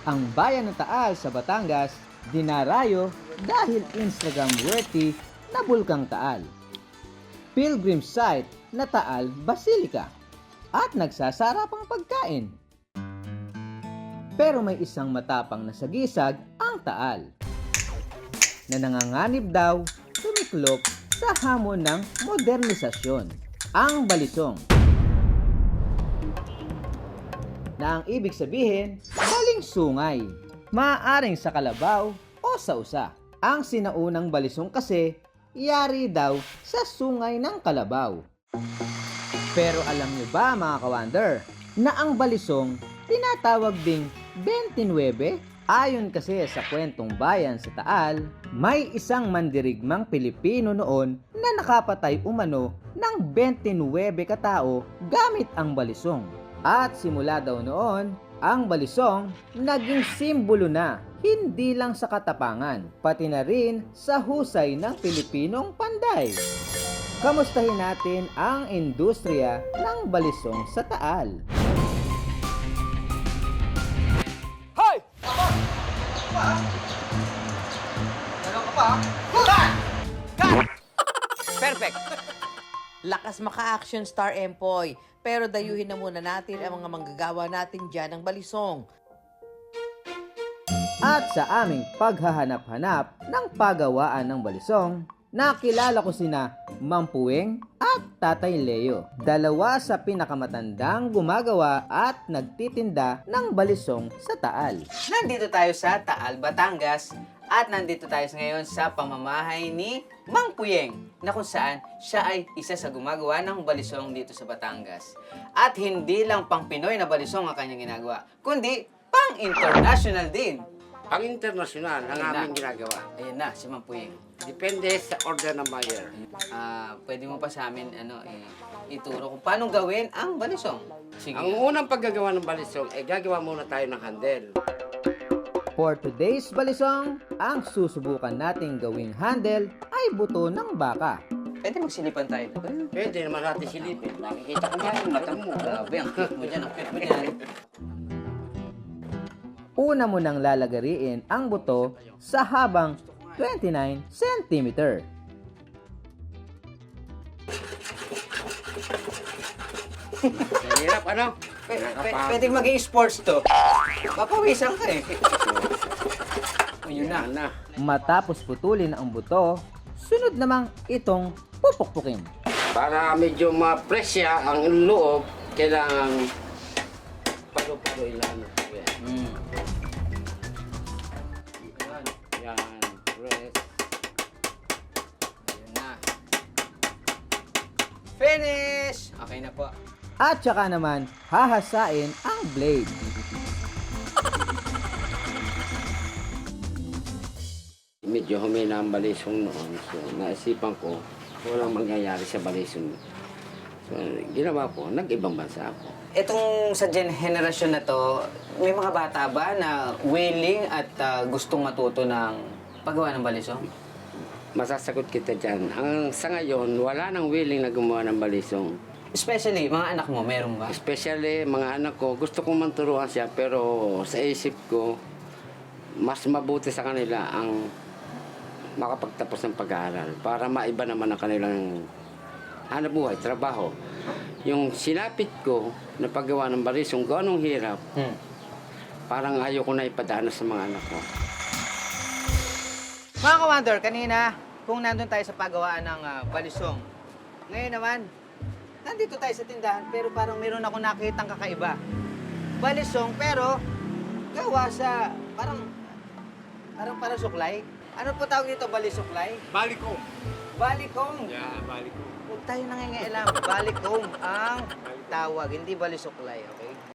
Ang bayan ng Taal sa Batangas, dinarayo dahil Instagram-worthy na Bulkang Taal. Pilgrim site na Taal Basilica at nagsasarapang pagkain. Pero may isang matapang na sagisag ang Taal na nanganganib daw tumiklop sa hamon ng modernisasyon, ang balisong. Na ang ibig sabihin, baling sungay, maaaring sa kalabaw o sa usa. Ang sinaunang balisong kasi, yari daw sa sungay ng kalabaw. Pero alam niyo ba mga kawander, na ang balisong tinatawag ding 29? Ayon kasi sa kwentong bayan sa Taal, may isang mandirigmang Pilipino noon na nakapatay umano ng 29 katao gamit ang balisong. At simula daw noon, ang balisong naging simbolo na hindi lang sa katapangan, pati na rin sa husay ng Pilipinong panday. Kamustahin natin ang industriya ng balisong sa Taal. Perfect! Lakas maka-action star, Empoy. Pero dayuhin na muna natin ang mga manggagawa natin dyan ng balisong. At sa aming paghahanap-hanap ng pagawaan ng balisong, nakilala ko sina Mang Puweng at Tatay Leo. Dalawa sa pinakamatandang gumagawa at nagtitinda ng balisong sa Taal. Nandito tayo sa Taal, Batangas at nandito tayo ngayon sa pamamahay ni Mang Puyeng na kung saan siya ay isa sa gumagawa ng balisong dito sa Batangas. At hindi lang pang Pinoy na balisong ang kanyang ginagawa, kundi pang international din. Ang internasyonal ang Ayun na. aming ginagawa. Ayun na, si Mang Puyeng. Depende sa order ng buyer. Pwede mo pa sa amin ituro kung paano gawin ang balisong. Sige. Ang unang paggagawa ng balisong, gagawa muna tayo ng handle. For today's balisong, ang susubukan nating gawing handle ay buto ng baka. Pwede magsilipan tayo. Pwede naman natin silipin. Nakikita ko yan yung mata mo. Grabe, ang cute mo dyan, ang cute mo dyan. Una mo nang lalagariin ang buto sa habang 29 cm. Hirap, ano? Pwede maging sports to. Papawisan ka eh. Ayun na. Yan na. Matapos putulin ang buto, sunod namang itong pupukpukin. Para medyo ma-presya ang loob, kailangan palo-palo ilan. Mm. Yan, press. Ayun na. Finish! Okay na po. At saka naman, hahasain ang blade. Medyo humina ang balisong noon. So, naisipan ko, walang mangyayari sa balisong. So, ginawa ko, nag-ibang bansa ako. Itong sa henerasyon na to, may mga bata ba na willing at gustong matuto ng paggawa ng balisong? Masasagot kita dyan. Sa ngayon, wala nang willing na gumawa ng balisong. Especially, mga anak mo, meron ba? Especially, mga anak ko, gusto kong manturuan siya, pero sa isip ko, mas mabuti sa kanila ang makapagtapos ng pag-aaral para maiba naman ang kanilang hanap buhay, trabaho. Yung sinapit ko na paggawa ng balisong, ganong hirap, parang ayaw ko na ipadaanas sa mga anak ko. Mga ka-wonder, kanina, kung nandun tayo sa paggawaan ng balisong, ngayon naman, nandito tayo sa tindahan, pero parang meron ako nakitang kakaiba. Balisong, pero gawa sa parang suklay. Ano po tawag dito, balisoklay? Balikong. Balikong. Yeah, balikong. Huwag tayo nangingailam. Balikong ang tawag, hindi balisoklay, okay?